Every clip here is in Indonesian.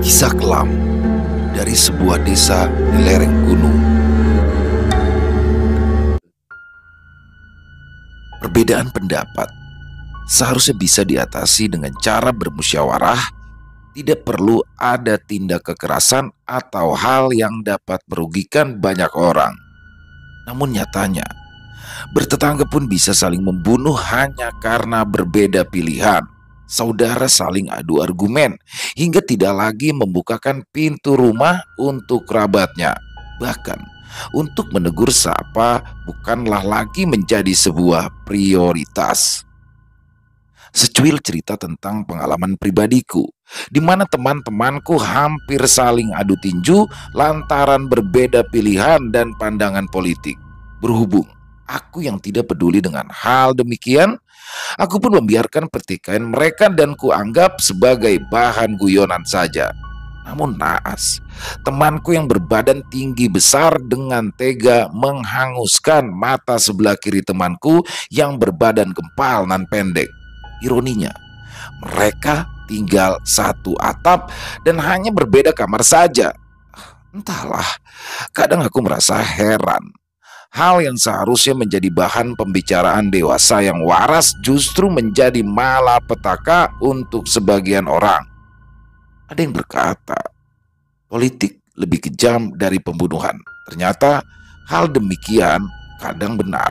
Kisah kelam dari sebuah desa di lereng gunung. Perbedaan pendapat seharusnya bisa diatasi dengan cara bermusyawarah. Tidak perlu ada tindak kekerasan atau hal yang dapat merugikan banyak orang. Namun nyatanya, bertetangga pun bisa saling membunuh hanya karena berbeda pilihan. Saudara saling adu argumen hingga tidak lagi membukakan pintu rumah untuk kerabatnya. Bahkan untuk menegur sapa bukanlah lagi menjadi sebuah prioritas. Secuil cerita tentang pengalaman pribadiku, di mana teman-temanku hampir saling adu tinju lantaran berbeda pilihan dan pandangan politik. Berhubung aku yang tidak peduli dengan hal demikian, aku pun membiarkan pertikaian mereka dan kuanggap sebagai bahan guyonan saja. Namun naas, temanku yang berbadan tinggi besar dengan tega menghanguskan mata sebelah kiri temanku yang berbadan gempal nan pendek. Ironinya, mereka tinggal satu atap dan hanya berbeda kamar saja. Entahlah, kadang aku merasa heran. Hal yang seharusnya menjadi bahan pembicaraan dewasa yang waras justru menjadi malapetaka untuk sebagian orang. Ada yang berkata, politik lebih kejam dari pembunuhan. Ternyata hal demikian kadang benar.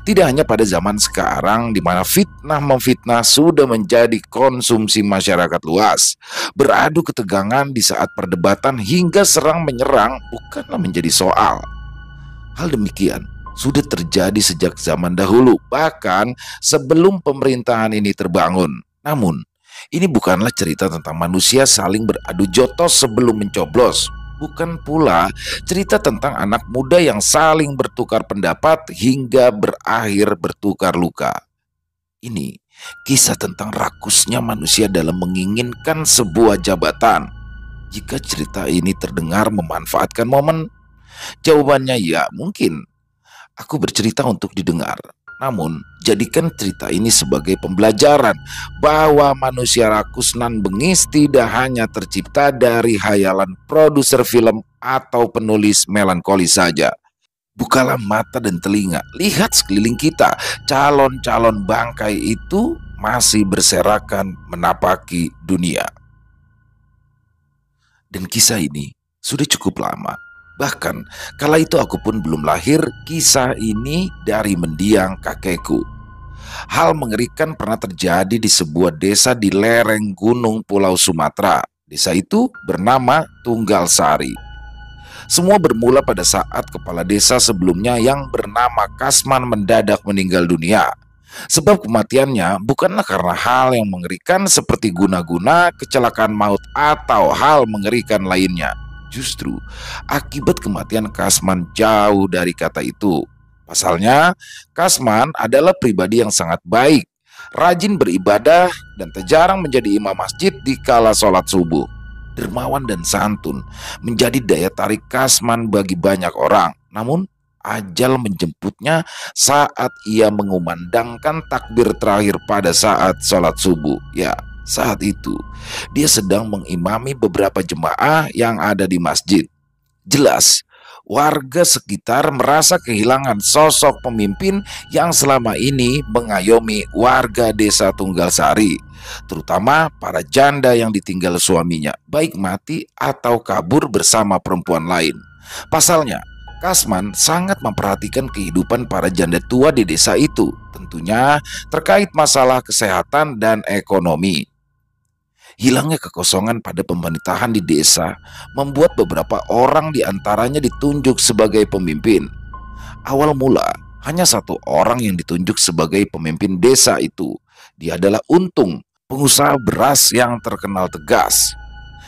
Tidak hanya pada zaman sekarang di mana fitnah memfitnah sudah menjadi konsumsi masyarakat luas. Beradu ketegangan di saat perdebatan hingga serang menyerang bukanlah menjadi soal. Hal demikian sudah terjadi sejak zaman dahulu, bahkan sebelum pemerintahan ini terbangun. Namun, ini bukanlah cerita tentang manusia saling beradu jotos sebelum mencoblos. Bukan pula cerita tentang anak muda yang saling bertukar pendapat hingga berakhir bertukar luka. Ini kisah tentang rakusnya manusia dalam menginginkan sebuah jabatan. Jika cerita ini terdengar memanfaatkan momen, jawabannya ya mungkin. Aku bercerita untuk didengar. Namun, jadikan cerita ini sebagai pembelajaran bahwa manusia rakus nan bengis tidak hanya tercipta dari hayalan produser film atau penulis melankoli saja. Bukalah mata dan telinga, lihat sekeliling kita. Calon-calon bangkai itu masih berserakan menapaki dunia. Dan kisah ini sudah cukup lama. Bahkan kala itu aku pun belum lahir, kisah ini dari mendiang kakekku. Hal mengerikan pernah terjadi di sebuah desa di lereng gunung Pulau Sumatera. Desa itu bernama Tunggalsari. Semua bermula pada saat kepala desa sebelumnya yang bernama Kasman mendadak meninggal dunia. Sebab kematiannya bukanlah karena hal yang mengerikan seperti guna-guna, kecelakaan maut, atau hal mengerikan lainnya. Justru akibat kematian Kasman jauh dari kata itu. Pasalnya, Kasman adalah pribadi yang sangat baik, rajin beribadah, dan terjarang menjadi imam masjid di kala sholat subuh. Dermawan dan santun menjadi daya tarik Kasman bagi banyak orang. Namun, ajal menjemputnya saat ia mengumandangkan takbir terakhir pada saat sholat subuh. Ya, saat itu dia sedang mengimami beberapa jemaah yang ada di masjid. Jelas, warga sekitar merasa kehilangan sosok pemimpin yang selama ini mengayomi warga desa Tunggalsari, terutama para janda yang ditinggal suaminya, baik mati atau kabur bersama perempuan lain. Pasalnya, Kasman sangat memperhatikan kehidupan para janda tua di desa itu, tentunya terkait masalah kesehatan dan ekonomi. Hilangnya kekosongan pada pemerintahan di desa membuat beberapa orang di antaranya ditunjuk sebagai pemimpin. Awal mula hanya satu orang yang ditunjuk sebagai pemimpin desa itu. Dia adalah Untung, pengusaha beras yang terkenal tegas.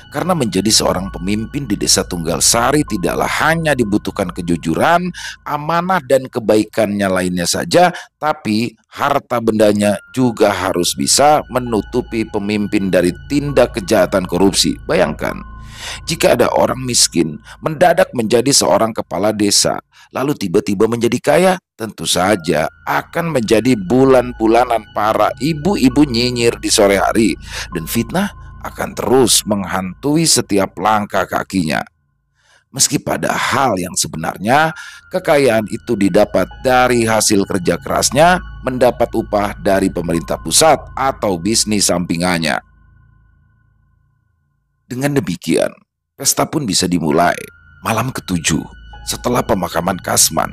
Karena menjadi seorang pemimpin di desa Tunggalsari tidaklah hanya dibutuhkan kejujuran, amanah, dan kebaikannya lainnya saja, tapi harta bendanya juga harus bisa menutupi pemimpin dari tindak kejahatan korupsi. Bayangkan, jika ada orang miskin mendadak menjadi seorang kepala desa, lalu tiba-tiba menjadi kaya, tentu saja akan menjadi bulan-bulanan para ibu-ibu nyinyir di sore hari, dan fitnah akan terus menghantui setiap langkah kakinya. Meski pada hal yang sebenarnya kekayaan itu didapat dari hasil kerja kerasnya, mendapat upah dari pemerintah pusat atau bisnis sampingannya. Dengan demikian, pesta pun bisa dimulai. Malam ketujuh, setelah pemakaman Kasman,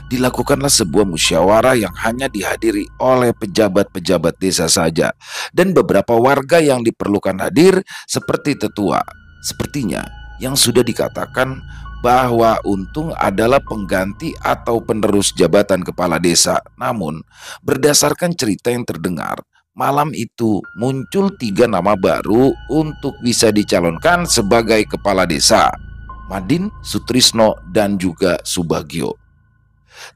dilakukanlah sebuah musyawarah yang hanya dihadiri oleh pejabat-pejabat desa saja dan beberapa warga yang diperlukan hadir seperti tetua. Sepertinya yang sudah dikatakan bahwa Untung adalah pengganti atau penerus jabatan kepala desa. Namun, berdasarkan cerita yang terdengar, malam itu muncul 3 nama baru untuk bisa dicalonkan sebagai kepala desa: Madin, Sutrisno, dan juga Subagio.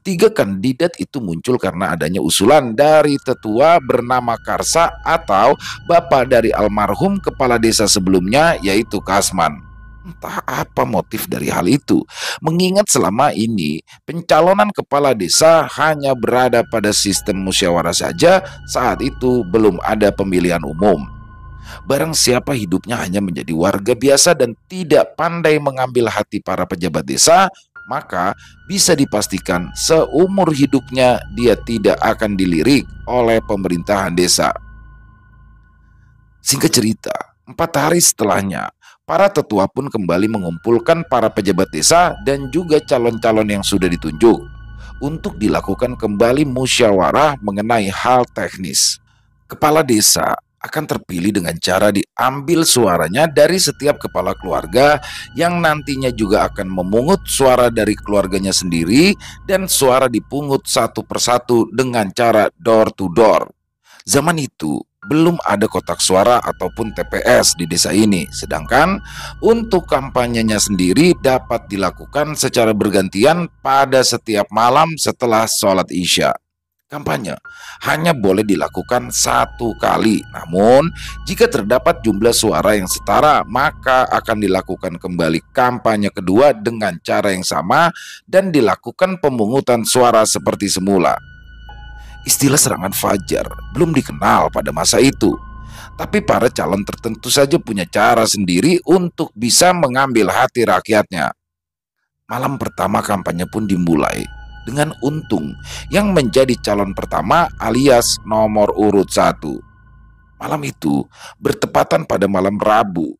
3 kandidat itu muncul karena adanya usulan dari tetua bernama Karsa atau bapak dari almarhum kepala desa sebelumnya, yaitu Kasman. Entah apa motif dari hal itu, mengingat selama ini pencalonan kepala desa hanya berada pada sistem musyawarah saja. Saat itu belum ada pemilihan umum. Barang siapa hidupnya hanya menjadi warga biasa dan tidak pandai mengambil hati para pejabat desa, maka bisa dipastikan seumur hidupnya dia tidak akan dilirik oleh pemerintahan desa. Singkat cerita, 4 hari setelahnya, para tetua pun kembali mengumpulkan para pejabat desa dan juga calon-calon yang sudah ditunjuk untuk dilakukan kembali musyawarah mengenai hal teknis. Kepala desa akan terpilih dengan cara diambil suaranya dari setiap kepala keluarga yang nantinya juga akan memungut suara dari keluarganya sendiri, dan suara dipungut satu persatu dengan cara door to door. Zaman itu belum ada kotak suara ataupun TPS di desa ini, sedangkan untuk kampanyenya sendiri dapat dilakukan secara bergantian pada setiap malam setelah sholat Isya. Kampanye hanya boleh dilakukan 1 kali, namun jika terdapat jumlah suara yang setara, maka akan dilakukan kembali kampanye kedua dengan cara yang sama dan dilakukan pemungutan suara seperti semula. Istilah serangan fajar belum dikenal pada masa itu, tapi para calon tertentu saja punya cara sendiri untuk bisa mengambil hati rakyatnya. Malam pertama kampanye pun dimulai dengan Untung yang menjadi calon pertama alias nomor urut 1. Malam itu bertepatan pada malam Rabu.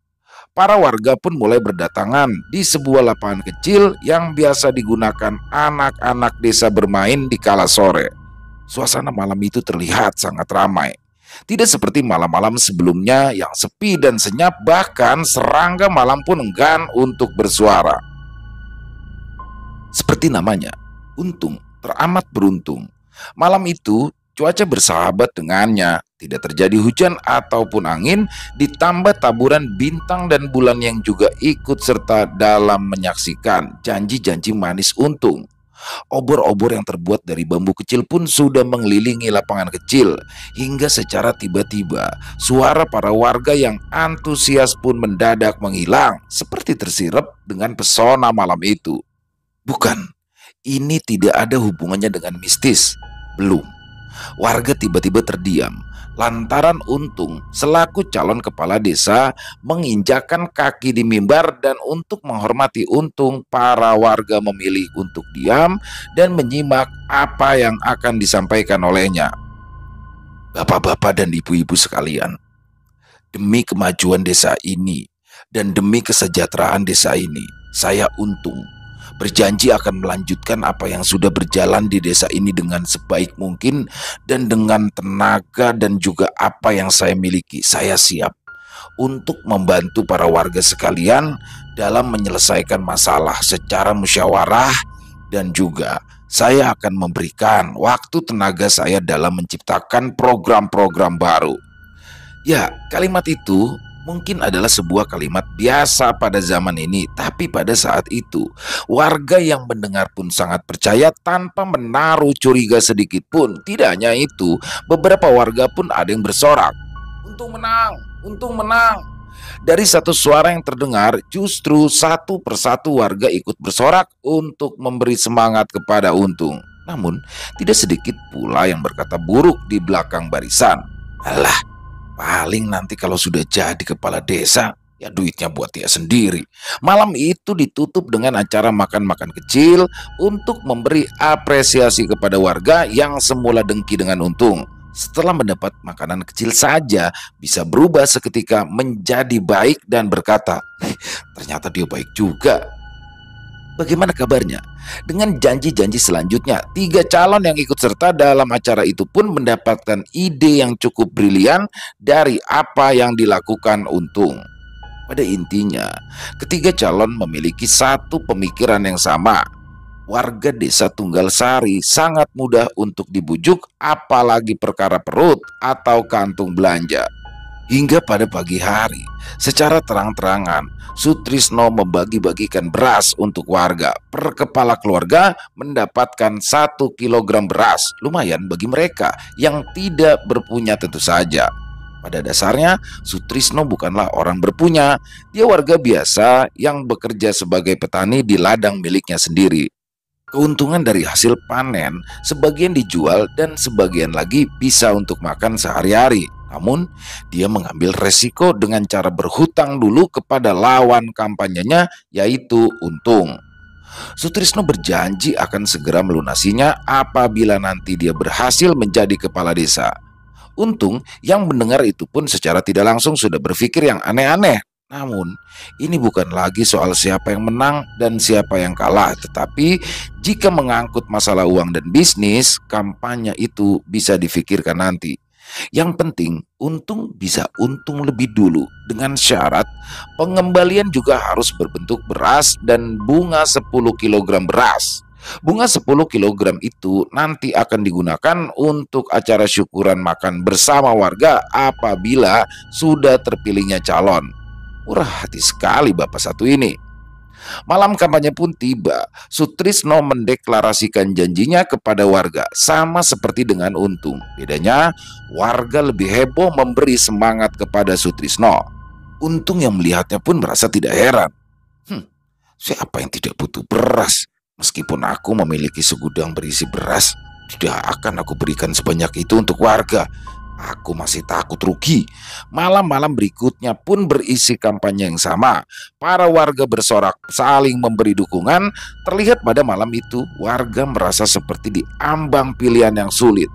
Para warga pun mulai berdatangan di sebuah lapangan kecil yang biasa digunakan anak-anak desa bermain di kala sore. Suasana malam itu terlihat sangat ramai. Tidak seperti malam-malam sebelumnya yang sepi dan senyap, bahkan serangga malam pun enggan untuk bersuara. Seperti namanya, Untung teramat beruntung. Malam itu cuaca bersahabat dengannya, tidak terjadi hujan ataupun angin, ditambah taburan bintang dan bulan yang juga ikut serta dalam menyaksikan janji-janji manis Untung. Obor-obor yang terbuat dari bambu kecil pun sudah mengelilingi lapangan kecil, hingga secara tiba-tiba suara para warga yang antusias pun mendadak menghilang, seperti tersirap dengan pesona malam itu. Bukan, ini tidak ada hubungannya dengan mistis. Belum. Warga tiba-tiba terdiam lantaran Untung selaku calon kepala desa menginjakkan kaki di mimbar, dan untuk menghormati Untung, para warga memilih untuk diam dan menyimak apa yang akan disampaikan olehnya. Bapak-bapak dan ibu-ibu sekalian, demi kemajuan desa ini dan demi kesejahteraan desa ini, saya Untung berjanji akan melanjutkan apa yang sudah berjalan di desa ini dengan sebaik mungkin, dan dengan tenaga dan juga apa yang saya miliki, saya siap untuk membantu para warga sekalian dalam menyelesaikan masalah secara musyawarah, dan juga saya akan memberikan waktu tenaga saya dalam menciptakan program-program baru. Ya, kalimat itu mungkin adalah sebuah kalimat biasa pada zaman ini, tapi pada saat itu warga yang mendengar pun sangat percaya tanpa menaruh curiga sedikit pun. Tidak hanya itu, beberapa warga pun ada yang bersorak, "Untung menang, Untung menang." Dari satu suara yang terdengar, justru satu persatu warga ikut bersorak untuk memberi semangat kepada Untung. Namun tidak sedikit pula yang berkata buruk di belakang barisan. "Alah, Paling nanti kalau sudah jadi kepala desa, ya duitnya buat dia sendiri. Malam itu ditutup dengan acara makan-makan kecil untuk memberi apresiasi kepada warga yang semula dengki dengan Untung. Setelah mendapat makanan kecil saja, bisa berubah seketika menjadi baik dan berkata, ternyata dia baik juga. Bagaimana kabarnya? Dengan janji-janji selanjutnya, 3 calon yang ikut serta dalam acara itu pun mendapatkan ide yang cukup brilian dari apa yang dilakukan Untung. Pada intinya, ketiga calon memiliki satu pemikiran yang sama. Warga desa Tunggal Sari sangat mudah untuk dibujuk, apalagi perkara perut atau kantung belanja. Hingga pada pagi hari, secara terang-terangan, Sutrisno membagi-bagikan beras untuk warga. Per kepala keluarga mendapatkan 1 kilogram beras, lumayan bagi mereka yang tidak berpunya tentu saja. Pada dasarnya, Sutrisno bukanlah orang berpunya. Dia warga biasa yang bekerja sebagai petani di ladang miliknya sendiri. Keuntungan dari hasil panen sebagian dijual dan sebagian lagi bisa untuk makan sehari-hari. Namun, dia mengambil resiko dengan cara berhutang dulu kepada lawan kampanyenya, yaitu Untung. Sutrisno berjanji akan segera melunasinya apabila nanti dia berhasil menjadi kepala desa. Untung yang mendengar itu pun secara tidak langsung sudah berpikir yang aneh-aneh. Namun, ini bukan lagi soal siapa yang menang dan siapa yang kalah, tetapi jika mengangkut masalah uang dan bisnis, kampanye itu bisa difikirkan nanti. Yang penting, Untung bisa untung lebih dulu dengan syarat pengembalian juga harus berbentuk beras dan bunga 10 kilogram beras. Bunga 10 kilogram itu nanti akan digunakan untuk acara syukuran makan bersama warga apabila sudah terpilihnya calon. Murah hati sekali bapak satu ini. Malam kampanye pun tiba. Sutrisno mendeklarasikan janjinya kepada warga, sama seperti dengan Untung. Bedanya, warga lebih heboh memberi semangat kepada Sutrisno. Untung yang melihatnya pun merasa tidak heran. Siapa yang tidak butuh beras? Meskipun aku memiliki segudang berisi beras, tidak akan aku berikan sebanyak itu untuk warga. Aku masih takut rugi. Malam-malam berikutnya pun berisi kampanye yang sama. Para warga bersorak saling memberi dukungan. Terlihat pada malam itu warga merasa seperti diambang pilihan yang sulit.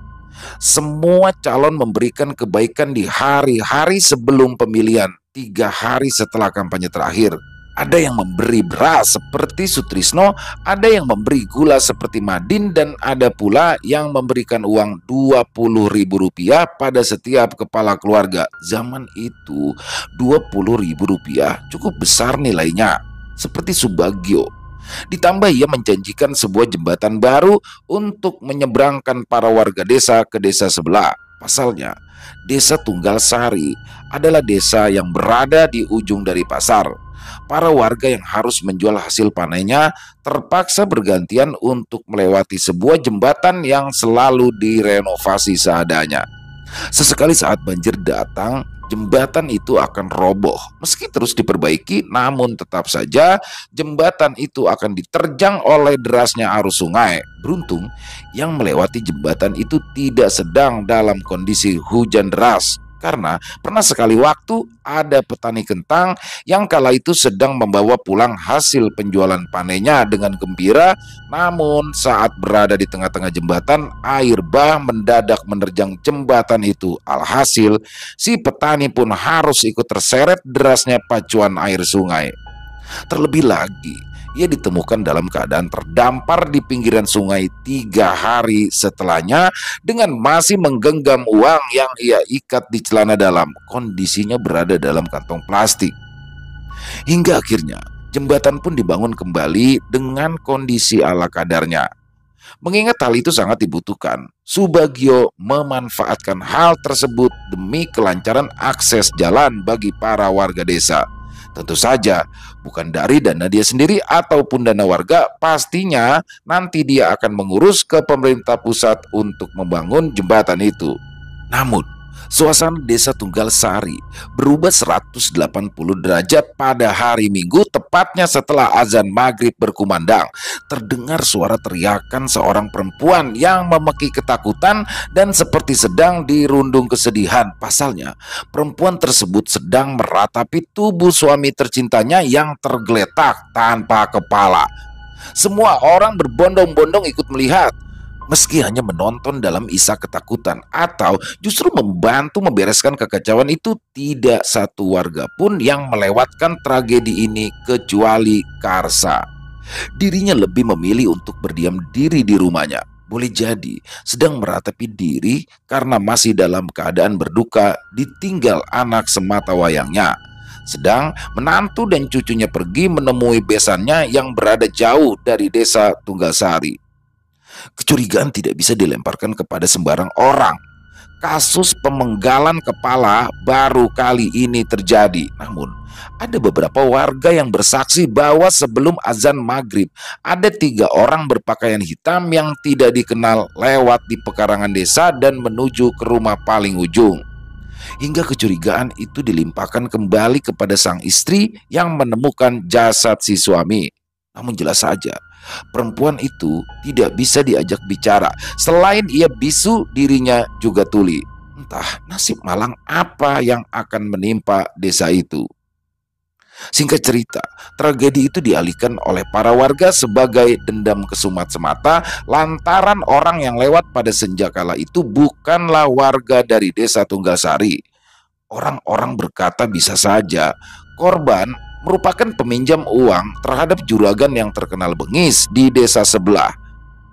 Semua calon memberikan kebaikan di hari-hari sebelum pemilihan, 3 hari setelah kampanye terakhir. Ada yang memberi beras seperti Sutrisno, ada yang memberi gula seperti Madin, dan ada pula yang memberikan uang Rp20.000 pada setiap kepala keluarga. Zaman itu Rp20.000 cukup besar nilainya. Seperti Subagio. Ditambah ia menjanjikan sebuah jembatan baru untuk menyeberangkan para warga desa ke desa sebelah. Pasalnya, desa Tunggal Sari adalah desa yang berada di ujung dari pasar. Para warga yang harus menjual hasil panennya terpaksa bergantian untuk melewati sebuah jembatan yang selalu direnovasi seadanya. Sesekali saat banjir datang, jembatan itu akan roboh. Meski terus diperbaiki, namun tetap saja jembatan itu akan diterjang oleh derasnya arus sungai. Beruntung, yang melewati jembatan itu tidak sedang dalam kondisi hujan deras. Karena pernah sekali waktu ada petani kentang yang kala itu sedang membawa pulang hasil penjualan panennya dengan gembira. Namun saat berada di tengah-tengah jembatan, air bah mendadak menerjang jembatan itu. Alhasil si petani pun harus ikut terseret derasnya pacuan air sungai. Terlebih lagi, ia ditemukan dalam keadaan terdampar di pinggiran sungai 3 hari setelahnya dengan masih menggenggam uang yang ia ikat di celana dalam. Kondisinya berada dalam kantong plastik. Hingga akhirnya jembatan pun dibangun kembali dengan kondisi ala kadarnya. Mengingat hal itu sangat dibutuhkan, Subagio memanfaatkan hal tersebut demi kelancaran akses jalan bagi para warga desa. Tentu saja bukan dari dana dia sendiri ataupun dana warga, pastinya nanti dia akan mengurus ke pemerintah pusat untuk membangun jembatan itu. Namun Suasana desa Tunggal Sari berubah 180 derajat pada hari Minggu, tepatnya setelah azan maghrib berkumandang. Terdengar suara teriakan seorang perempuan yang memeki ketakutan dan seperti sedang dirundung kesedihan. Pasalnya, perempuan tersebut sedang meratapi tubuh suami tercintanya yang tergeletak tanpa kepala. Semua orang berbondong-bondong ikut melihat. Meski hanya menonton dalam isak ketakutan atau justru membantu membereskan kekacauan itu, tidak satu warga pun yang melewatkan tragedi ini kecuali Karsa. Dirinya lebih memilih untuk berdiam diri di rumahnya. Boleh jadi sedang meratapi diri karena masih dalam keadaan berduka ditinggal anak semata wayangnya. Sedang menantu dan cucunya pergi menemui besannya yang berada jauh dari desa Tunggalsari. Kecurigaan tidak bisa dilemparkan kepada sembarang orang. Kasus pemenggalan kepala baru kali ini terjadi. Namun, ada beberapa warga yang bersaksi bahwa sebelum azan maghrib, ada 3 orang berpakaian hitam yang tidak dikenal lewat di pekarangan desa dan menuju ke rumah paling ujung. Hingga kecurigaan itu dilimpahkan kembali kepada sang istri yang menemukan jasad si suami. Namun jelas saja, perempuan itu tidak bisa diajak bicara. Selain ia bisu, dirinya juga tuli. Entah nasib malang apa yang akan menimpa desa itu. Singkat cerita, tragedi itu dialihkan oleh para warga sebagai dendam kesumat semata lantaran orang yang lewat pada senjakala itu bukanlah warga dari desa Tunggalsari. Orang-orang berkata bisa saja korban merupakan peminjam uang terhadap juragan yang terkenal bengis di desa sebelah.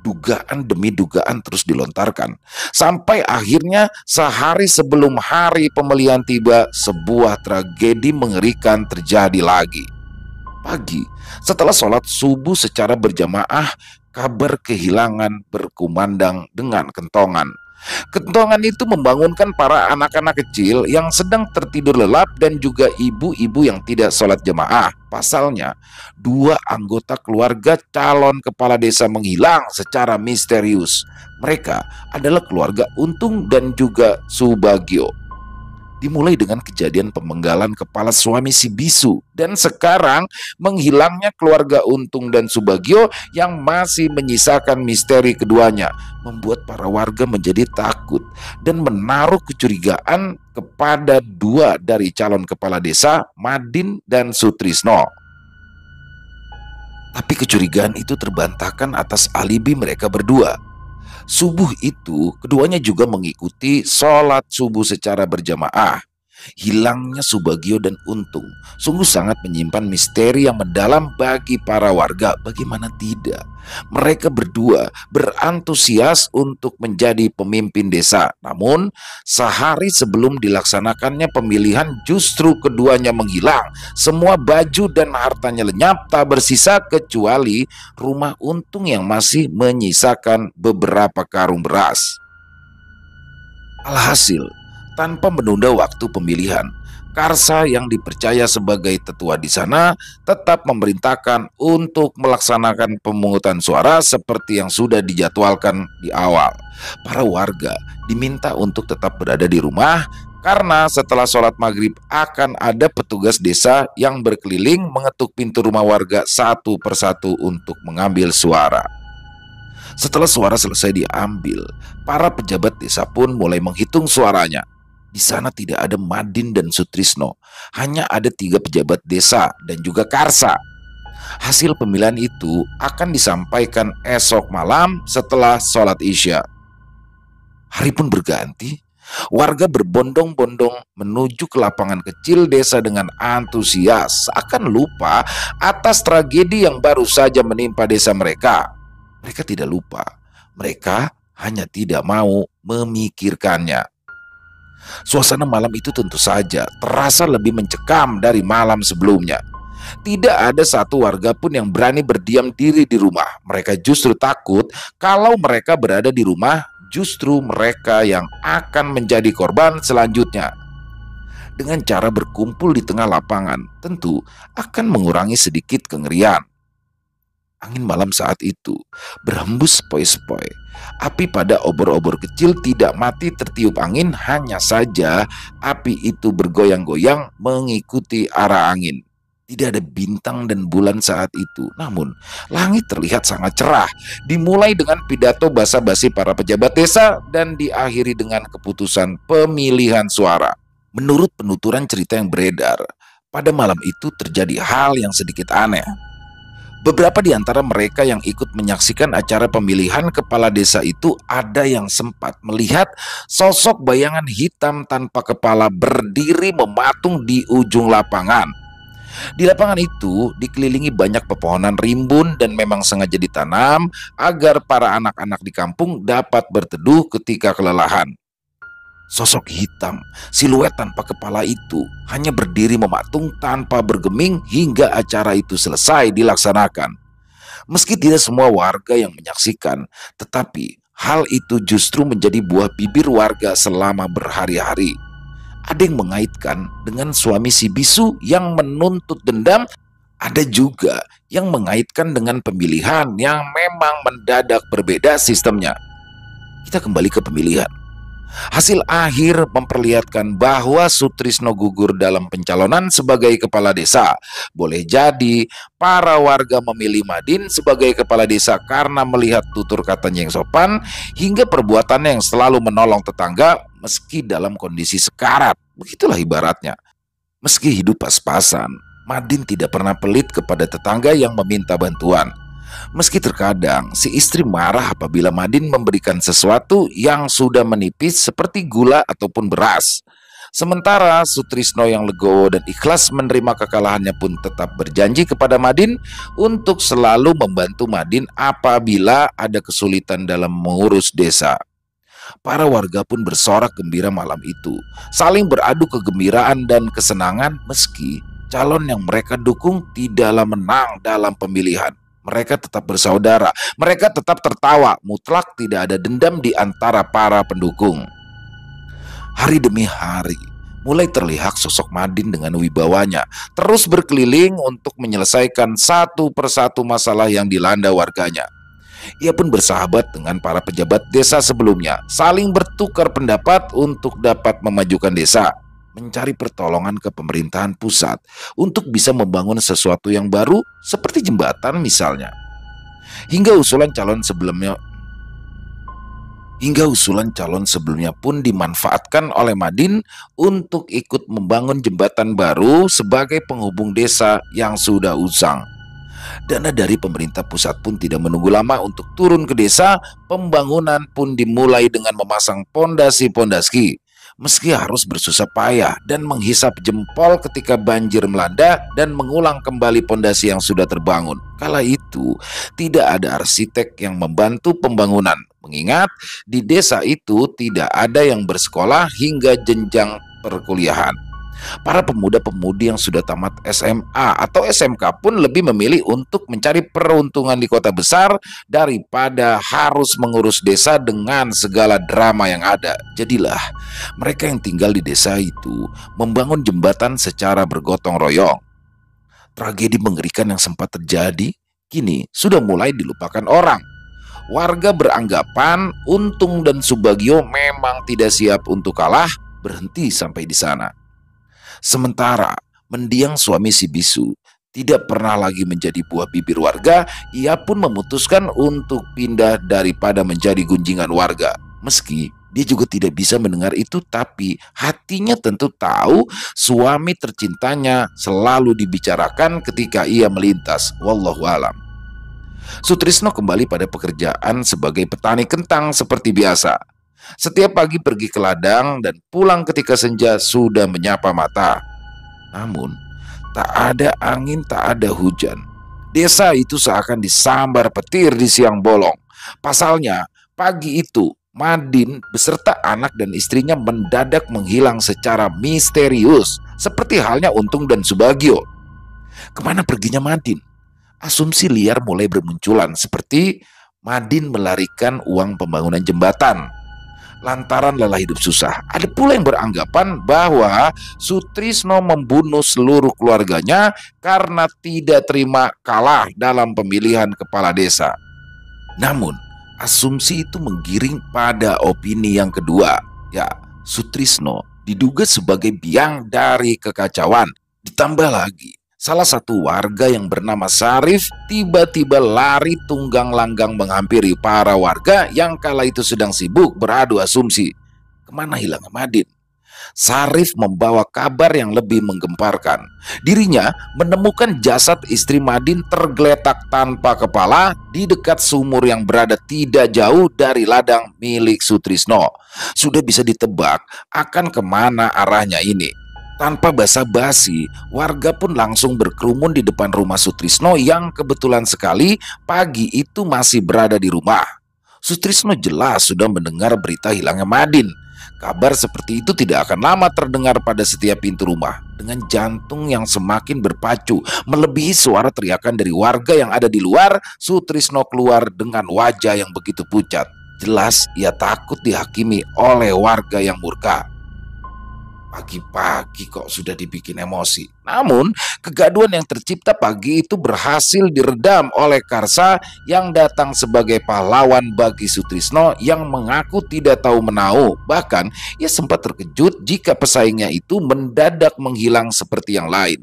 Dugaan demi dugaan terus dilontarkan, sampai akhirnya sehari sebelum hari pemilihan tiba, sebuah tragedi mengerikan terjadi lagi. Pagi, setelah sholat subuh secara berjamaah, kabar kehilangan berkumandang dengan kentongan. Kentongan itu membangunkan para anak-anak kecil yang sedang tertidur lelap dan juga ibu-ibu yang tidak sholat jamaah. Pasalnya, 2 anggota keluarga calon kepala desa menghilang secara misterius. Mereka adalah keluarga Untung dan juga Subagio. Dimulai dengan kejadian pemenggalan kepala suami si bisu, dan sekarang menghilangnya keluarga Untung dan Subagio yang masih menyisakan misteri keduanya, membuat para warga menjadi takut dan menaruh kecurigaan kepada 2 dari calon kepala desa, Madin dan Sutrisno. Tapi kecurigaan itu terbantahkan atas alibi mereka berdua. Subuh itu, keduanya juga mengikuti sholat subuh secara berjamaah. Hilangnya Subagio dan Untung sungguh sangat menyimpan misteri yang mendalam bagi para warga. Bagaimana tidak? Mereka berdua berantusias untuk menjadi pemimpin desa. Namun, sehari sebelum dilaksanakannya pemilihan, justru keduanya menghilang. Semua baju dan hartanya lenyap, tak bersisa kecuali rumah Untung yang masih menyisakan beberapa karung beras. Alhasil, tanpa menunda waktu pemilihan, Karsa yang dipercaya sebagai tetua di sana tetap memerintahkan untuk melaksanakan pemungutan suara seperti yang sudah dijadwalkan di awal. Para warga diminta untuk tetap berada di rumah karena setelah sholat maghrib akan ada petugas desa yang berkeliling mengetuk pintu rumah warga satu persatu untuk mengambil suara. Setelah suara selesai diambil, para pejabat desa pun mulai menghitung suaranya. Di sana tidak ada Madin dan Sutrisno, hanya ada 3 pejabat desa dan juga Karsa. Hasil pemilihan itu akan disampaikan esok malam setelah sholat Isya. Hari pun berganti, warga berbondong-bondong menuju ke lapangan kecil desa dengan antusias, seakan lupa atas tragedi yang baru saja menimpa desa mereka. Mereka tidak lupa, mereka hanya tidak mau memikirkannya. Suasana malam itu tentu saja terasa lebih mencekam dari malam sebelumnya. Tidak ada satu warga pun yang berani berdiam diri di rumah. Mereka justru takut kalau mereka berada di rumah, justru mereka yang akan menjadi korban selanjutnya. Dengan cara berkumpul di tengah lapangan, tentu akan mengurangi sedikit kengerian. Angin malam saat itu berhembus sepoi-sepoi. Api pada obor-obor kecil tidak mati tertiup angin, hanya saja api itu bergoyang-goyang mengikuti arah angin. Tidak ada bintang dan bulan saat itu, namun langit terlihat sangat cerah. Dimulai dengan pidato basa-basi para pejabat desa dan diakhiri dengan keputusan pemilihan suara. Menurut penuturan cerita yang beredar, pada malam itu terjadi hal yang sedikit aneh. Beberapa di antara mereka yang ikut menyaksikan acara pemilihan kepala desa itu ada yang sempat melihat sosok bayangan hitam tanpa kepala berdiri mematung di ujung lapangan. Di lapangan itu dikelilingi banyak pepohonan rimbun dan memang sengaja ditanam agar para anak-anak di kampung dapat berteduh ketika kelelahan. Sosok hitam, siluet tanpa kepala itu hanya berdiri mematung tanpa bergeming hingga acara itu selesai dilaksanakan. Meski tidak semua warga yang menyaksikan, tetapi hal itu justru menjadi buah bibir warga selama berhari-hari. Ada yang mengaitkan dengan suami si bisu yang menuntut dendam, ada juga yang mengaitkan dengan pemilihan yang memang mendadak berbeda sistemnya. Kita kembali ke pemilihan. Hasil akhir memperlihatkan bahwa Sutrisno gugur dalam pencalonan sebagai kepala desa. Boleh jadi para warga memilih Madin sebagai kepala desa karena melihat tutur katanya yang sopan hingga perbuatannya yang selalu menolong tetangga meski dalam kondisi sekarat. Begitulah ibaratnya. Meski hidup pas-pasan, Madin tidak pernah pelit kepada tetangga yang meminta bantuan. Meski terkadang si istri marah apabila Madin memberikan sesuatu yang sudah menipis seperti gula ataupun beras. Sementara Sutrisno yang legowo dan ikhlas menerima kekalahannya pun tetap berjanji kepada Madin untuk selalu membantu Madin apabila ada kesulitan dalam mengurus desa. Para warga pun bersorak gembira malam itu, saling beradu kegembiraan dan kesenangan meski calon yang mereka dukung tidaklah menang dalam pemilihan. Mereka tetap bersaudara, mereka tetap tertawa, mutlak tidak ada dendam di antara para pendukung. Hari demi hari, mulai terlihat sosok Madin dengan wibawanya, terus berkeliling untuk menyelesaikan satu persatu masalah yang dilanda warganya. Ia pun bersahabat dengan para pejabat desa sebelumnya, saling bertukar pendapat untuk dapat memajukan desa, mencari pertolongan ke pemerintahan pusat untuk bisa membangun sesuatu yang baru seperti jembatan misalnya. Hingga usulan calon sebelumnya pun dimanfaatkan oleh Madin untuk ikut membangun jembatan baru sebagai penghubung desa yang sudah usang. Dana dari pemerintah pusat pun tidak menunggu lama untuk turun ke desa. Pembangunan pun dimulai dengan memasang pondasi-pondasi. Meski harus bersusah payah dan menghisap jempol ketika banjir melanda dan mengulang kembali pondasi yang sudah terbangun. Kala itu tidak ada arsitek yang membantu pembangunan, mengingat di desa itu tidak ada yang bersekolah hingga jenjang perkuliahan. Para pemuda-pemudi yang sudah tamat SMA atau SMK pun lebih memilih untuk mencari peruntungan di kota besar daripada harus mengurus desa dengan segala drama yang ada. Jadilah mereka yang tinggal di desa itu membangun jembatan secara bergotong royong. Tragedi mengerikan yang sempat terjadi kini sudah mulai dilupakan orang. Warga beranggapan Untung dan Subagio memang tidak siap untuk kalah, berhenti sampai di sana. Sementara mendiang suami si bisu tidak pernah lagi menjadi buah bibir warga, ia pun memutuskan untuk pindah daripada menjadi gunjingan warga. Meski dia juga tidak bisa mendengar itu, tapi hatinya tentu tahu suami tercintanya selalu dibicarakan ketika ia melintas. Wallahu alam. Sutrisno kembali pada pekerjaan sebagai petani kentang seperti biasa. Setiap pagi pergi ke ladang dan pulang ketika senja sudah menyapa mata. Namun, tak ada angin, tak ada hujan. Desa itu seakan disambar petir di siang bolong. Pasalnya, pagi itu Madin beserta anak dan istrinya mendadak menghilang secara misterius, seperti halnya Untung dan Subagio. Kemana perginya Madin? Asumsi liar mulai bermunculan, seperti Madin melarikan uang pembangunan jembatan. lantaran lelah hidup susah. Ada pula yang beranggapan bahwa Sutrisno membunuh seluruh keluarganya karena tidak terima kalah dalam pemilihan kepala desa. Namun, asumsi itu menggiring pada opini yang kedua. Ya, Sutrisno diduga sebagai biang dari kekacauan. Ditambah lagi, salah satu warga yang bernama Sarif tiba-tiba lari tunggang langgang menghampiri para warga yang kala itu sedang sibuk beradu asumsi. Kemana hilangnya Madin? Sarif membawa kabar yang lebih menggemparkan. Dirinya menemukan jasad istri Madin tergeletak tanpa kepala di dekat sumur yang berada tidak jauh dari ladang milik Sutrisno. Sudah bisa ditebak akan kemana arahnya ini. Tanpa basa-basi, warga pun langsung berkerumun di depan rumah Sutrisno yang kebetulan sekali pagi itu masih berada di rumah. Sutrisno jelas sudah mendengar berita hilangnya Madin. Kabar seperti itu tidak akan lama terdengar pada setiap pintu rumah. Dengan jantung yang semakin berpacu, melebihi suara teriakan dari warga yang ada di luar, Sutrisno keluar dengan wajah yang begitu pucat. Jelas ia takut dihakimi oleh warga yang murka. Pagi-pagi kok sudah dibikin emosi. Namun, kegaduhan yang tercipta pagi itu berhasil diredam oleh Karsa yang datang sebagai pahlawan bagi Sutrisno yang mengaku tidak tahu menahu. Bahkan, ia sempat terkejut jika pesaingnya itu mendadak menghilang seperti yang lain.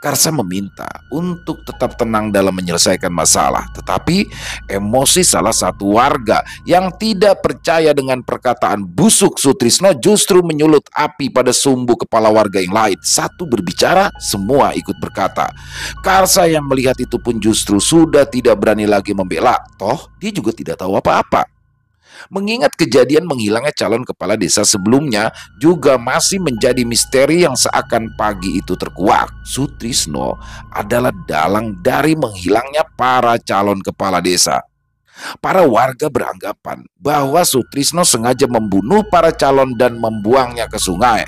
Karsa meminta untuk tetap tenang dalam menyelesaikan masalah, tetapi emosi salah satu warga yang tidak percaya dengan perkataan busuk Sutrisno justru menyulut api pada sumbu kepala warga yang lain. Satu berbicara, semua ikut berkata. Karsa yang melihat itu pun justru sudah tidak berani lagi membela, toh dia juga tidak tahu apa-apa. Mengingat kejadian menghilangnya calon kepala desa sebelumnya juga masih menjadi misteri yang seakan pagi itu terkuak. Sutrisno adalah dalang dari menghilangnya para calon kepala desa. Para warga beranggapan bahwa Sutrisno sengaja membunuh para calon dan membuangnya ke sungai.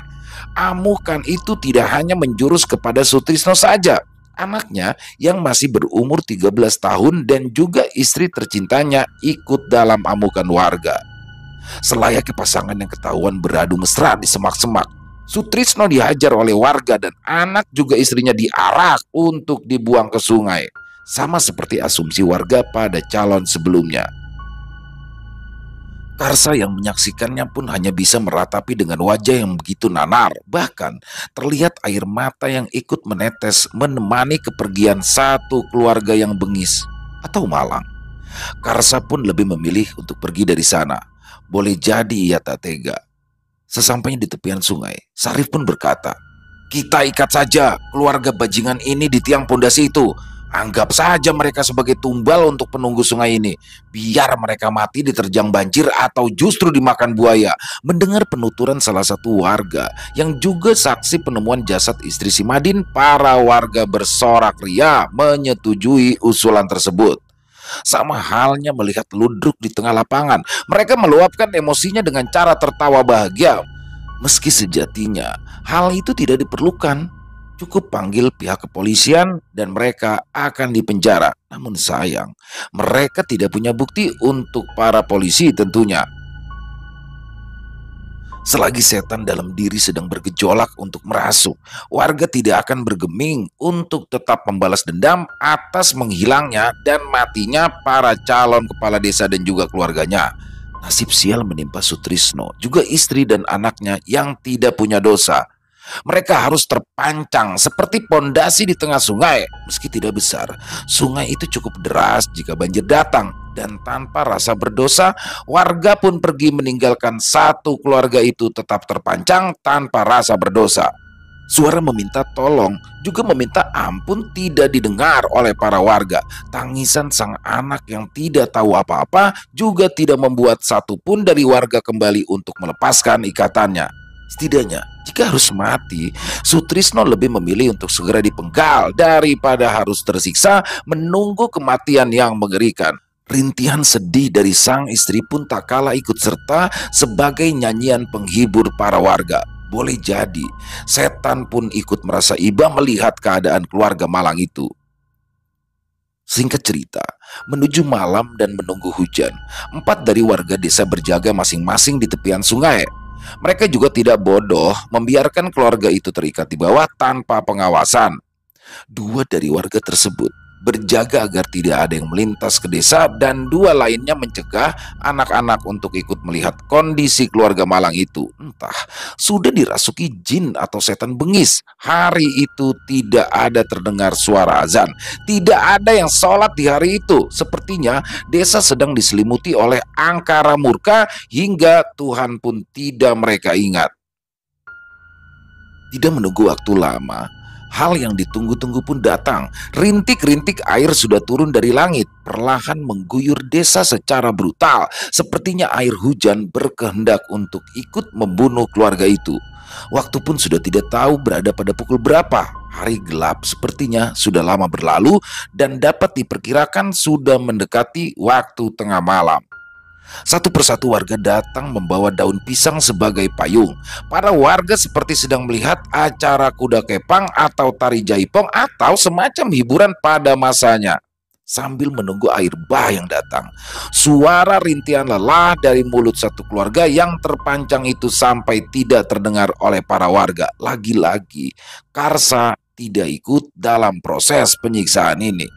Amukan itu tidak hanya menjurus kepada Sutrisno saja. Anaknya yang masih berumur 13 tahun dan juga istri tercintanya ikut dalam amukan warga. Selayaknya pasangan yang ketahuan beradu mesra di semak-semak, Sutrisno dihajar oleh warga dan anak juga istrinya diarak untuk dibuang ke sungai. Sama seperti asumsi warga pada calon sebelumnya. Karsa yang menyaksikannya pun hanya bisa meratapi dengan wajah yang begitu nanar. Bahkan terlihat air mata yang ikut menetes menemani kepergian satu keluarga yang bengis atau malang. Karsa pun lebih memilih untuk pergi dari sana. Boleh jadi ia tak tega. Sesampainya di tepian sungai, Sarif pun berkata, "Kita ikat saja keluarga bajingan ini di tiang pondasi itu. Anggap saja mereka sebagai tumbal untuk penunggu sungai ini. Biar mereka mati diterjang banjir atau justru dimakan buaya." Mendengar penuturan salah satu warga yang juga saksi penemuan jasad istri si Madin, para warga bersorak ria menyetujui usulan tersebut. Sama halnya melihat ludruk di tengah lapangan, mereka meluapkan emosinya dengan cara tertawa bahagia. Meski sejatinya hal itu tidak diperlukan. Cukup panggil pihak kepolisian dan mereka akan dipenjara. Namun sayang, mereka tidak punya bukti untuk para polisi tentunya. Selagi setan dalam diri sedang bergejolak untuk merasuk, warga tidak akan bergeming untuk tetap membalas dendam atas menghilangnya dan matinya para calon kepala desa dan juga keluarganya. Nasib sial menimpa Sutrisno, juga istri dan anaknya yang tidak punya dosa. Mereka harus terpancang seperti pondasi di tengah sungai. Meski tidak besar, sungai itu cukup deras jika banjir datang. Dan tanpa rasa berdosa, warga pun pergi meninggalkan satu keluarga itu tetap terpancang tanpa rasa berdosa. Suara meminta tolong juga meminta ampun tidak didengar oleh para warga. Tangisan sang anak yang tidak tahu apa-apa juga tidak membuat satupun dari warga kembali untuk melepaskan ikatannya. Setidaknya, jika harus mati, Sutrisno lebih memilih untuk segera dipenggal daripada harus tersiksa menunggu kematian yang mengerikan. Rintihan sedih dari sang istri pun tak kalah ikut serta sebagai nyanyian penghibur para warga. Boleh jadi, setan pun ikut merasa iba melihat keadaan keluarga malang itu. Singkat cerita, Menuju malam dan menunggu hujan, 4 dari warga desa berjaga masing-masing di tepian sungai. Mereka juga tidak bodoh membiarkan keluarga itu terikat di bawah tanpa pengawasan. 2 dari warga tersebut berjaga agar tidak ada yang melintas ke desa, dan 2 lainnya mencegah anak-anak untuk ikut melihat kondisi keluarga malang itu. Entah sudah dirasuki jin atau setan bengis. Hari itu tidak ada terdengar suara azan, tidak ada yang sholat di hari itu. Sepertinya desa sedang diselimuti oleh angkara murka hingga Tuhan pun tidak mereka ingat. Tidak menunggu waktu lama, hal yang ditunggu-tunggu pun datang. Rintik-rintik air sudah turun dari langit, perlahan mengguyur desa secara brutal. Sepertinya air hujan berkehendak untuk ikut membunuh keluarga itu. Waktu pun sudah tidak tahu berada pada pukul berapa. Hari gelap sepertinya sudah lama berlalu dan dapat diperkirakan sudah mendekati waktu tengah malam. Satu persatu warga datang membawa daun pisang sebagai payung. Para warga seperti sedang melihat acara kuda kepang atau tari jaipong atau semacam hiburan pada masanya. Sambil menunggu air bah yang datang, suara rintihan lelah dari mulut satu keluarga yang terpancang itu sampai tidak terdengar oleh para warga. Lagi-lagi, Karsa tidak ikut dalam proses penyiksaan ini.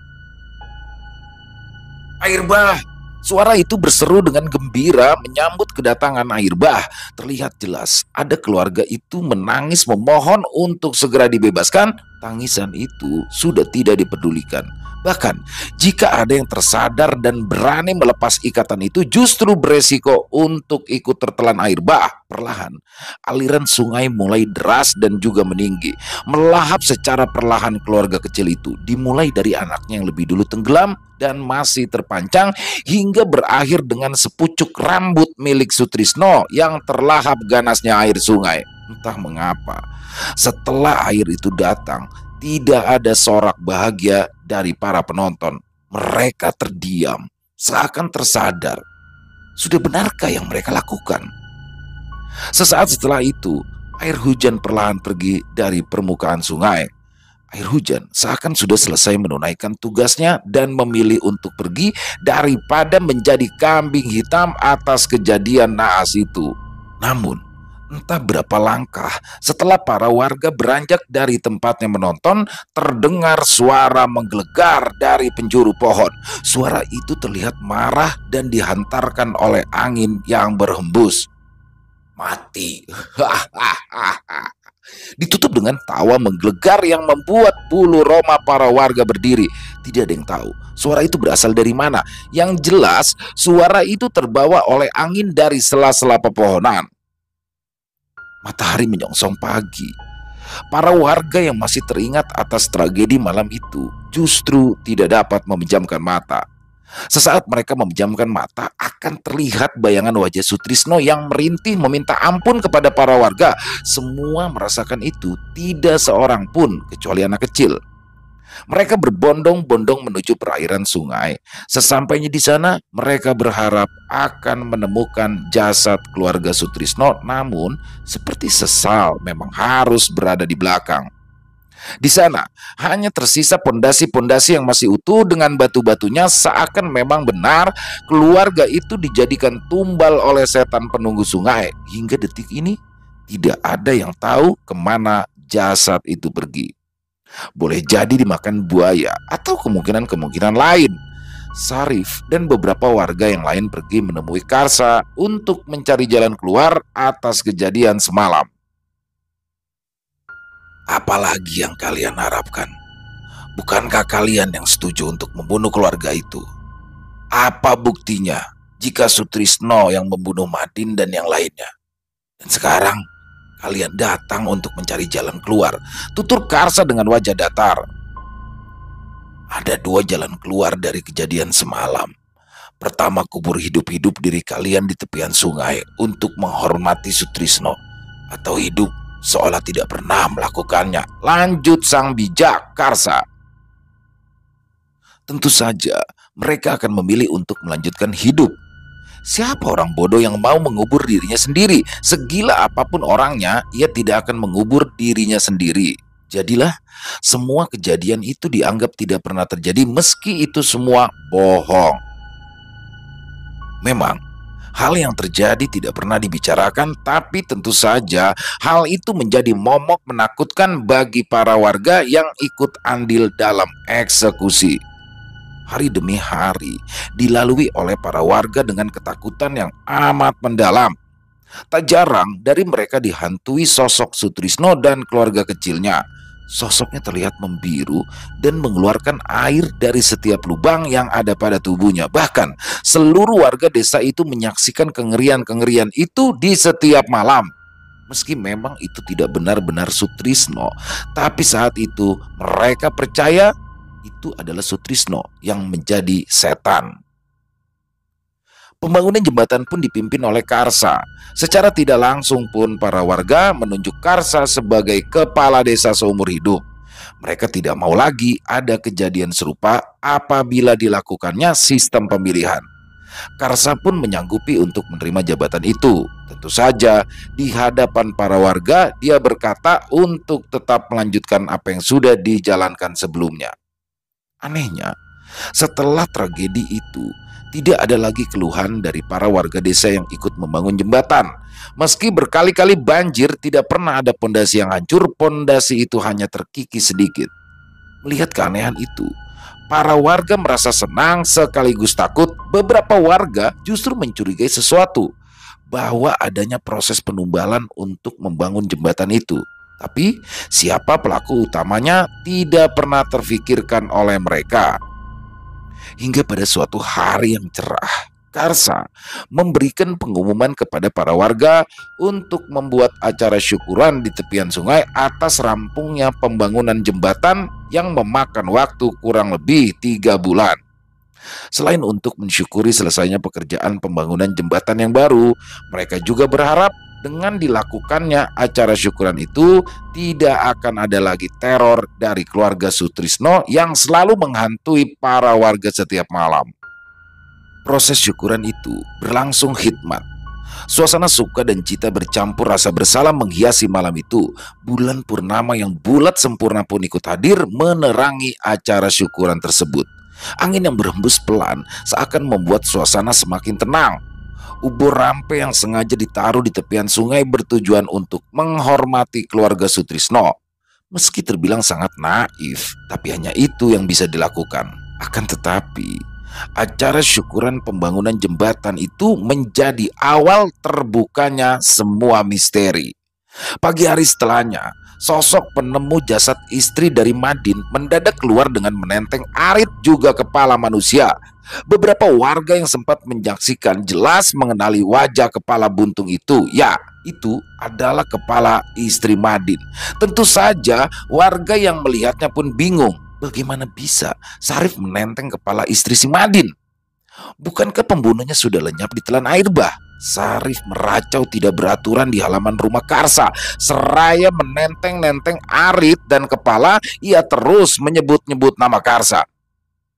Air bah! Suara itu berseru dengan gembira menyambut kedatangan air bah. Terlihat jelas ada keluarga itu menangis memohon untuk segera dibebaskan. Tangisan itu sudah tidak dipedulikan. Bahkan jika ada yang tersadar dan berani melepas ikatan itu, justru beresiko untuk ikut tertelan air bah. Perlahan aliran sungai mulai deras dan juga meninggi, melahap secara perlahan keluarga kecil itu. Dimulai dari anaknya yang lebih dulu tenggelam dan masih terpancang, hingga berakhir dengan sepucuk rambut milik Sutrisno yang terlahap ganasnya air sungai. Entah mengapa, setelah air itu datang, tidak ada sorak bahagia dari para penonton. Mereka terdiam, seakan tersadar. Sudah benarkah yang mereka lakukan? Sesaat setelah itu, air hujan perlahan pergi dari permukaan sungai. Air hujan seakan sudah selesai menunaikan tugasnya dan memilih untuk pergi daripada menjadi kambing hitam atas kejadian naas itu. Namun, entah berapa langkah setelah para warga beranjak dari tempatnya menonton, terdengar suara menggelegar dari penjuru pohon. Suara itu terlihat marah dan dihantarkan oleh angin yang berhembus. Mati. Ditutup dengan tawa menggelegar yang membuat bulu roma para warga berdiri. Tidak ada yang tahu suara itu berasal dari mana. Yang jelas, suara itu terbawa oleh angin dari sela-sela pepohonan. Matahari menyongsong pagi. Para warga yang masih teringat atas tragedi malam itu justru tidak dapat memejamkan mata. Sesaat mereka memejamkan mata, akan terlihat bayangan wajah Sutrisno yang merintih meminta ampun kepada para warga. Semua merasakan itu, tidak seorang pun kecuali anak kecil. Mereka berbondong-bondong menuju perairan sungai. Sesampainya di sana, mereka berharap akan menemukan jasad keluarga Sutrisno, namun seperti sesal memang harus berada di belakang. Di sana hanya tersisa pondasi-pondasi yang masih utuh dengan batu-batunya, seakan memang benar keluarga itu dijadikan tumbal oleh setan penunggu sungai. Hingga detik ini tidak ada yang tahu kemana jasad itu pergi. Boleh jadi dimakan buaya atau kemungkinan-kemungkinan lain. Sarif dan beberapa warga yang lain pergi menemui Karsa untuk mencari jalan keluar atas kejadian semalam. Apalagi yang kalian harapkan? Bukankah kalian yang setuju untuk membunuh keluarga itu? Apa buktinya jika Sutrisno yang membunuh Madin dan yang lainnya? Dan sekarang kalian datang untuk mencari jalan keluar, tutur Karsa dengan wajah datar. Ada 2 jalan keluar dari kejadian semalam. Pertama, kubur hidup-hidup diri kalian di tepian sungai untuk menghormati Sutrisno, atau hidup seolah tidak pernah melakukannya, lanjut sang bijak Karsa. Tentu saja mereka akan memilih untuk melanjutkan hidup. Siapa orang bodoh yang mau mengubur dirinya sendiri? Segila apapun orangnya, ia tidak akan mengubur dirinya sendiri. Jadilah semua kejadian itu dianggap tidak pernah terjadi meski itu semua bohong. Memang hal yang terjadi tidak pernah dibicarakan, tapi tentu saja hal itu menjadi momok menakutkan bagi para warga yang ikut andil dalam eksekusi. Hari demi hari dilalui oleh para warga dengan ketakutan yang amat mendalam. Tak jarang dari mereka dihantui sosok Sutrisno dan keluarga kecilnya. Sosoknya terlihat membiru dan mengeluarkan air dari setiap lubang yang ada pada tubuhnya. Bahkan seluruh warga desa itu menyaksikan kengerian-kengerian itu di setiap malam. Meski memang itu tidak benar-benar Sutrisno, tapi saat itu mereka percaya itu adalah Sutrisno yang menjadi setan. Pembangunan jembatan pun dipimpin oleh Karsa. Secara tidak langsung pun para warga menunjuk Karsa sebagai kepala desa seumur hidup. Mereka tidak mau lagi ada kejadian serupa apabila dilakukannya sistem pemilihan. Karsa pun menyanggupi untuk menerima jabatan itu. Tentu saja di hadapan para warga dia berkata untuk tetap melanjutkan apa yang sudah dijalankan sebelumnya. Anehnya, setelah tragedi itu, tidak ada lagi keluhan dari para warga desa yang ikut membangun jembatan. Meski berkali-kali banjir, tidak pernah ada pondasi yang hancur, pondasi itu hanya terkikis sedikit. Melihat keanehan itu, para warga merasa senang sekaligus takut. Beberapa warga justru mencurigai sesuatu, bahwa adanya proses penumbalan untuk membangun jembatan itu. Tapi siapa pelaku utamanya tidak pernah terfikirkan oleh mereka. Hingga pada suatu hari yang cerah, Karsa memberikan pengumuman kepada para warga untuk membuat acara syukuran di tepian sungai atas rampungnya pembangunan jembatan yang memakan waktu kurang lebih 3 bulan. Selain untuk mensyukuri selesainya pekerjaan pembangunan jembatan yang baru, mereka juga berharap dengan dilakukannya acara syukuran itu tidak akan ada lagi teror dari keluarga Sutrisno yang selalu menghantui para warga setiap malam. Proses syukuran itu berlangsung hikmat. Suasana suka dan cita bercampur rasa bersalah menghiasi malam itu. Bulan purnama yang bulat sempurna pun ikut hadir menerangi acara syukuran tersebut. Angin yang berhembus pelan seakan membuat suasana semakin tenang. Ubur rampe yang sengaja ditaruh di tepian sungai bertujuan untuk menghormati keluarga Sutrisno. Meski terbilang sangat naif, tapi hanya itu yang bisa dilakukan. Akan tetapi, acara syukuran pembangunan jembatan itu menjadi awal terbukanya semua misteri. Pagi hari setelahnya, sosok penemu jasad istri dari Madin mendadak keluar dengan menenteng arit juga kepala manusia. Beberapa warga yang sempat menyaksikan jelas mengenali wajah kepala buntung itu. Ya, itu adalah kepala istri Madin. Tentu saja warga yang melihatnya pun bingung. Bagaimana bisa Sarif menenteng kepala istri si Madin? Bukankah pembunuhnya sudah lenyap ditelan air bah? Sarif meracau tidak beraturan di halaman rumah Karsa. Seraya menenteng-nenteng arit dan kepala, ia terus menyebut-nyebut nama Karsa.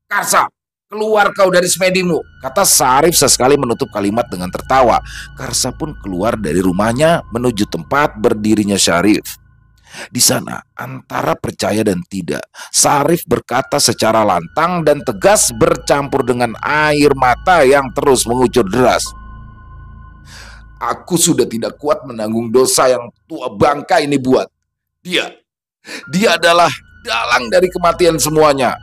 "Karsa, keluar kau dari semedimu," kata Sarif sesekali menutup kalimat dengan tertawa. Karsa pun keluar dari rumahnya menuju tempat berdirinya Syarif. Di sana, antara percaya dan tidak, Sarif berkata secara lantang dan tegas bercampur dengan air mata yang terus mengucur deras. "Aku sudah tidak kuat menanggung dosa yang tua bangka ini buat. Dia adalah dalang dari kematian semuanya.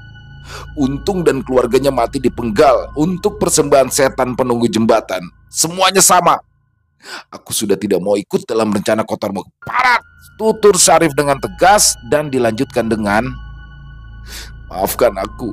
Untung dan keluarganya mati dipenggal untuk persembahan setan penunggu jembatan. Semuanya sama. Aku sudah tidak mau ikut dalam rencana kotormu." "Parat!" tutur Syarif dengan tegas dan dilanjutkan dengan, "Maafkan aku.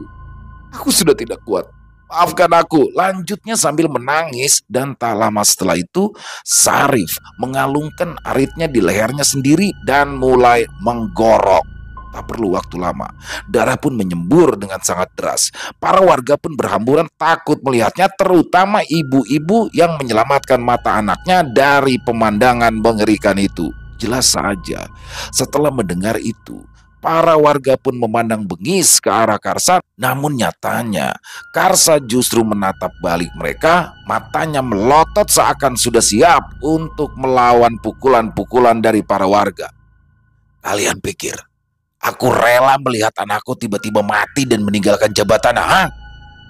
Aku sudah tidak kuat. Maafkan aku," lanjutnya sambil menangis. Dan tak lama setelah itu, Syarif mengalungkan aritnya di lehernya sendiri dan mulai menggorok. Tak perlu waktu lama, darah pun menyembur dengan sangat deras. Para warga pun berhamburan takut melihatnya, terutama ibu-ibu yang menyelamatkan mata anaknya dari pemandangan mengerikan itu. Jelas saja, setelah mendengar itu, para warga pun memandang bengis ke arah Karsa. Namun nyatanya, Karsa justru menatap balik mereka, matanya melotot seakan sudah siap untuk melawan pukulan-pukulan dari para warga. "Kalian pikir Aku rela melihat anakku tiba-tiba mati dan meninggalkan jabatan. Hah?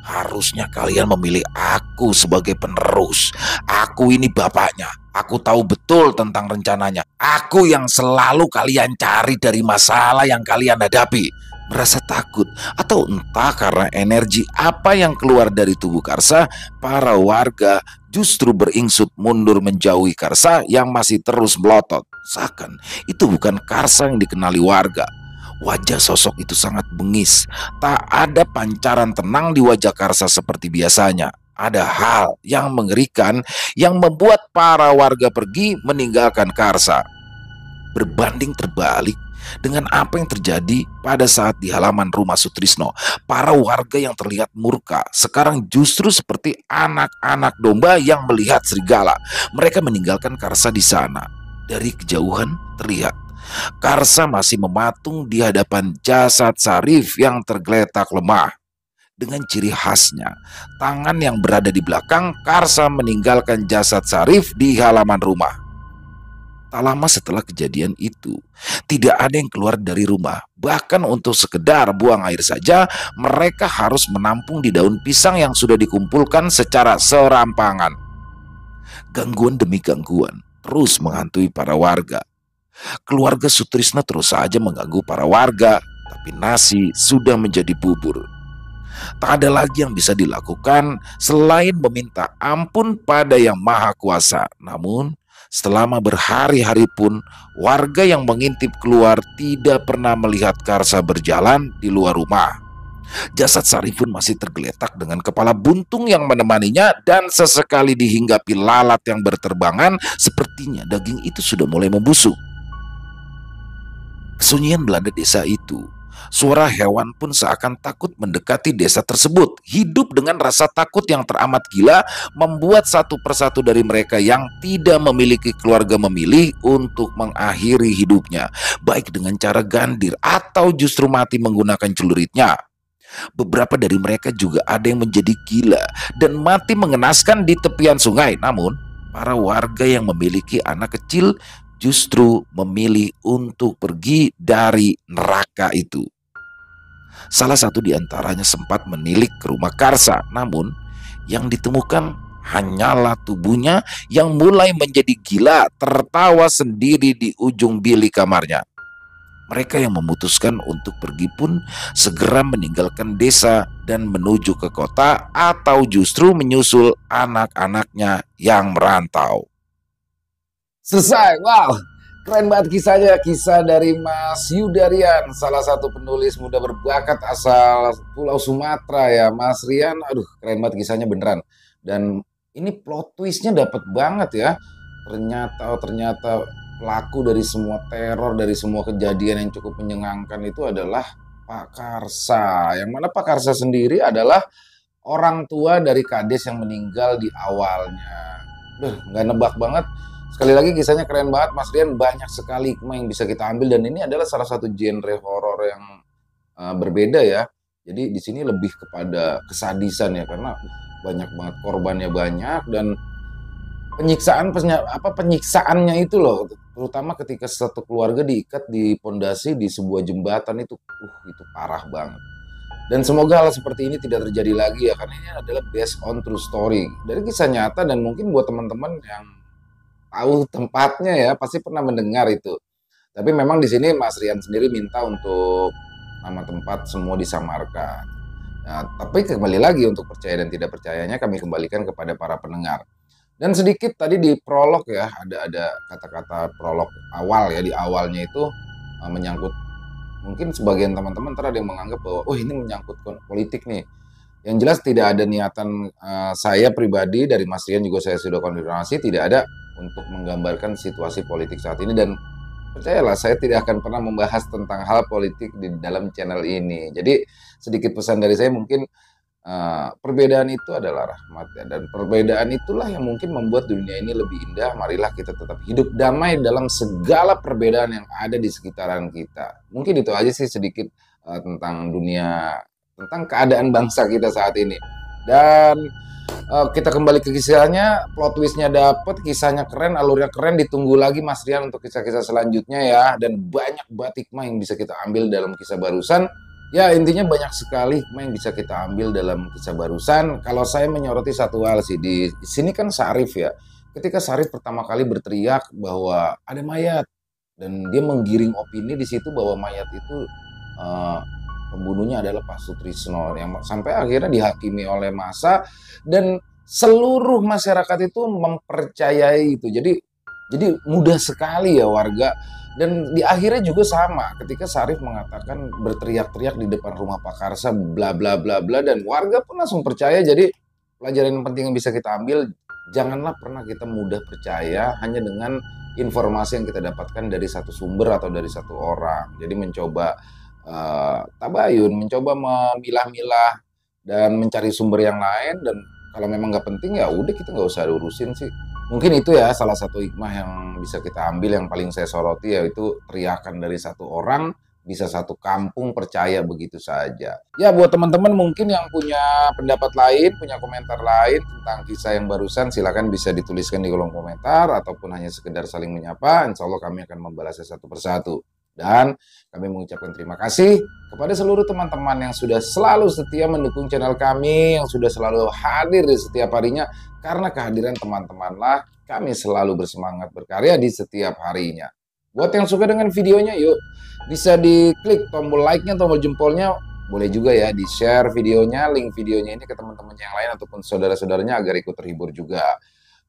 Harusnya kalian memilih aku sebagai penerus. Aku ini bapaknya. Aku tahu betul tentang rencananya. Aku yang selalu kalian cari dari masalah yang kalian hadapi. Merasa takut atau entah karena energi apa yang keluar dari tubuh Karsa, para warga justru beringsut mundur menjauhi Karsa yang masih terus melotot. Seakan itu bukan Karsa yang dikenali warga. Wajah sosok itu sangat bengis. Tak ada pancaran tenang di wajah Karsa seperti biasanya. Ada hal yang mengerikan yang membuat para warga pergi meninggalkan Karsa. Berbanding terbalik dengan apa yang terjadi pada saat di halaman rumah Sutrisno, para warga yang terlihat murka sekarang justru seperti anak-anak domba yang melihat serigala. Mereka meninggalkan Karsa di sana. Dari kejauhan terlihat Karsa masih mematung di hadapan jasad Sarif yang tergeletak lemah. Dengan ciri khasnya, tangan yang berada di belakang, Karsa meninggalkan jasad Sarif di halaman rumah. Tak lama setelah kejadian itu, tidak ada yang keluar dari rumah. Bahkan untuk sekedar buang air saja, mereka harus menampung di daun pisang yang sudah dikumpulkan secara serampangan. Gangguan demi gangguan terus menghantui para warga. Keluarga Sutrisno terus saja mengganggu para warga, tapi nasi sudah menjadi bubur. Tak ada lagi yang bisa dilakukan selain meminta ampun pada Yang Maha Kuasa. Namun, selama berhari-hari pun, warga yang mengintip keluar tidak pernah melihat Karsa berjalan di luar rumah. Jasad Sarif pun masih tergeletak dengan kepala buntung yang menemaninya, dan sesekali dihinggapi lalat yang berterbangan, sepertinya daging itu sudah mulai membusuk. Kesunyian melanda desa itu. Suara hewan pun seakan takut mendekati desa tersebut. Hidup dengan rasa takut yang teramat gila membuat satu persatu dari mereka yang tidak memiliki keluarga memilih untuk mengakhiri hidupnya, baik dengan cara gandir atau justru mati menggunakan celuritnya. Beberapa dari mereka juga ada yang menjadi gila dan mati mengenaskan di tepian sungai. Namun, para warga yang memiliki anak kecil justru memilih untuk pergi dari neraka itu. Salah satu di antaranya sempat menilik ke rumah Karsa, namun yang ditemukan hanyalah tubuhnya yang mulai menjadi gila, tertawa sendiri di ujung bilik kamarnya. Mereka yang memutuskan untuk pergi pun segera meninggalkan desa dan menuju ke kota atau justru menyusul anak-anaknya yang merantau. Selesai. Wow, keren banget kisahnya. Kisah dari Mas Yudarian, salah satu penulis muda berbakat asal Pulau Sumatera ya, Mas Rian. Aduh, keren banget kisahnya beneran. Dan ini plot twistnya dapat banget ya. Ternyata pelaku dari semua teror, dari semua kejadian yang cukup menyenangkan itu adalah Pak Karsa. Yang mana Pak Karsa sendiri adalah orang tua dari Kades yang meninggal di awalnya. Nggak nebak banget. Sekali lagi kisahnya keren banget, Mas Rian. Banyak sekali hikmah yang bisa kita ambil, dan ini adalah salah satu genre horor yang berbeda ya. Jadi di sini lebih kepada kesadisan ya, karena banyak banget korbannya, banyak, dan penyiksaannya itu loh, terutama ketika satu keluarga diikat di pondasi di sebuah jembatan itu parah banget. Dan semoga hal seperti ini tidak terjadi lagi ya, karena ini adalah based on true story dari kisah nyata, dan mungkin buat teman-teman yang tahu tempatnya ya pasti pernah mendengar itu. Tapi memang di sini Mas Rian sendiri minta untuk nama tempat semua disamarkan. Nah, tapi kembali lagi untuk percaya dan tidak percayanya kami kembalikan kepada para pendengar. Dan sedikit tadi di prolog ya, ada kata-kata prolog awal ya, di awalnya itu menyangkut, mungkin sebagian teman-teman ada yang menganggap bahwa ini menyangkut politik nih. Yang jelas tidak ada niatan saya pribadi, dari Mas Rian juga saya sudah konfirmasi, tidak ada untuk menggambarkan situasi politik saat ini, dan percayalah saya tidak akan pernah membahas tentang hal politik di dalam channel ini. Jadi sedikit pesan dari saya, mungkin perbedaan itu adalah rahmat ya, dan perbedaan itulah yang mungkin membuat dunia ini lebih indah. Marilah kita tetap hidup damai dalam segala perbedaan yang ada di sekitaran kita. Mungkin itu aja sih sedikit tentang dunia, tentang keadaan bangsa kita saat ini. Dan kita kembali ke kisahnya, plot twistnya dapet, kisahnya keren, alurnya keren, ditunggu lagi Mas Rian untuk kisah-kisah selanjutnya ya. Dan banyak banget hikmah yang bisa kita ambil dalam kisah barusan. Ya intinya banyak sekali hikmah yang bisa kita ambil dalam kisah barusan. Kalau saya menyoroti satu hal sih, di sini kan Syarif ya. Ketika Syarif pertama kali berteriak bahwa ada mayat, dan dia menggiring opini di situ bahwa mayat itu eh, pembunuhnya adalah Pak Sutrisno, yang sampai akhirnya dihakimi oleh massa dan seluruh masyarakat itu mempercayai itu. Jadi mudah sekali ya warga. Dan di akhirnya juga sama ketika Syarif mengatakan berteriak-teriak di depan rumah Pak Karsa bla bla bla bla, dan warga pun langsung percaya. Jadi pelajaran yang penting yang bisa kita ambil, janganlah pernah kita mudah percaya hanya dengan informasi yang kita dapatkan dari satu sumber atau dari satu orang. Jadi mencoba tabayun, mencoba memilah-milah dan mencari sumber yang lain. Dan kalau memang nggak penting ya udah kita nggak usah urusin sih. Mungkin itu ya salah satu hikmah yang bisa kita ambil, yang paling saya soroti, yaitu teriakan dari satu orang bisa satu kampung percaya begitu saja. Ya buat teman-teman mungkin yang punya pendapat lain, punya komentar lain tentang kisah yang barusan, silakan bisa dituliskan di kolom komentar ataupun hanya sekedar saling menyapa. Insya Allah kami akan membalasnya satu persatu. Dan kami mengucapkan terima kasih kepada seluruh teman-teman yang sudah selalu setia mendukung channel kami, yang sudah selalu hadir di setiap harinya. Karena kehadiran teman-temanlah kami selalu bersemangat berkarya di setiap harinya. Buat yang suka dengan videonya, yuk bisa diklik tombol like-nya, tombol jempolnya. Boleh juga ya di-share videonya, link videonya ini ke teman-teman yang lain ataupun saudara-saudaranya agar ikut terhibur juga.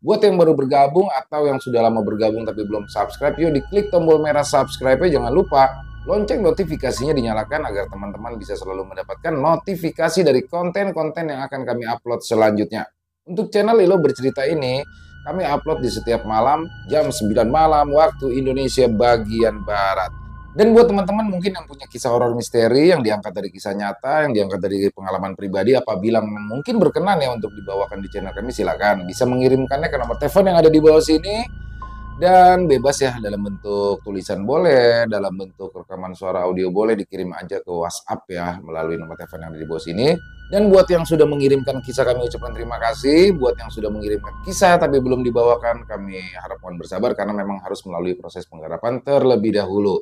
Buat yang baru bergabung atau yang sudah lama bergabung tapi belum subscribe, yuk diklik tombol merah subscribe-nya. Jangan lupa lonceng notifikasinya dinyalakan agar teman-teman bisa selalu mendapatkan notifikasi dari konten-konten yang akan kami upload selanjutnya. Untuk channel Lilo Bercerita ini, kami upload di setiap malam jam 9 malam waktu Indonesia bagian Barat. Dan buat teman-teman mungkin yang punya kisah horor misteri yang diangkat dari kisah nyata, yang diangkat dari pengalaman pribadi, apabila mungkin berkenan ya untuk dibawakan di channel kami, silakan bisa mengirimkannya ke nomor telepon yang ada di bawah sini. Dan bebas ya, dalam bentuk tulisan boleh, dalam bentuk rekaman suara audio boleh, dikirim aja ke WhatsApp ya melalui nomor telepon yang ada di bawah sini. Dan buat yang sudah mengirimkan kisah, kami ucapkan terima kasih. Buat yang sudah mengirimkan kisah tapi belum dibawakan, kami harap mohon bersabar karena memang harus melalui proses penggarapan terlebih dahulu.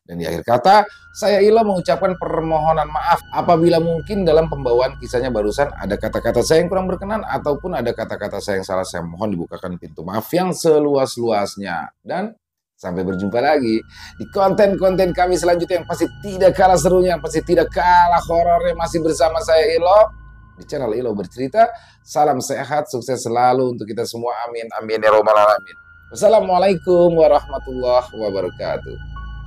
Dan di akhir kata, saya Ilo mengucapkan permohonan maaf apabila mungkin dalam pembawaan kisahnya barusan ada kata-kata saya yang kurang berkenan ataupun ada kata-kata saya yang salah. Saya mohon dibukakan pintu maaf yang seluas-luasnya. Dan sampai berjumpa lagi di konten-konten kami selanjutnya yang pasti tidak kalah serunya, yang pasti tidak kalah horornya, masih bersama saya Ilo di channel Ilo Bercerita. Salam sehat, sukses selalu untuk kita semua. Amin, amin ya robbal alamin. Wassalamualaikum warahmatullahi wabarakatuh.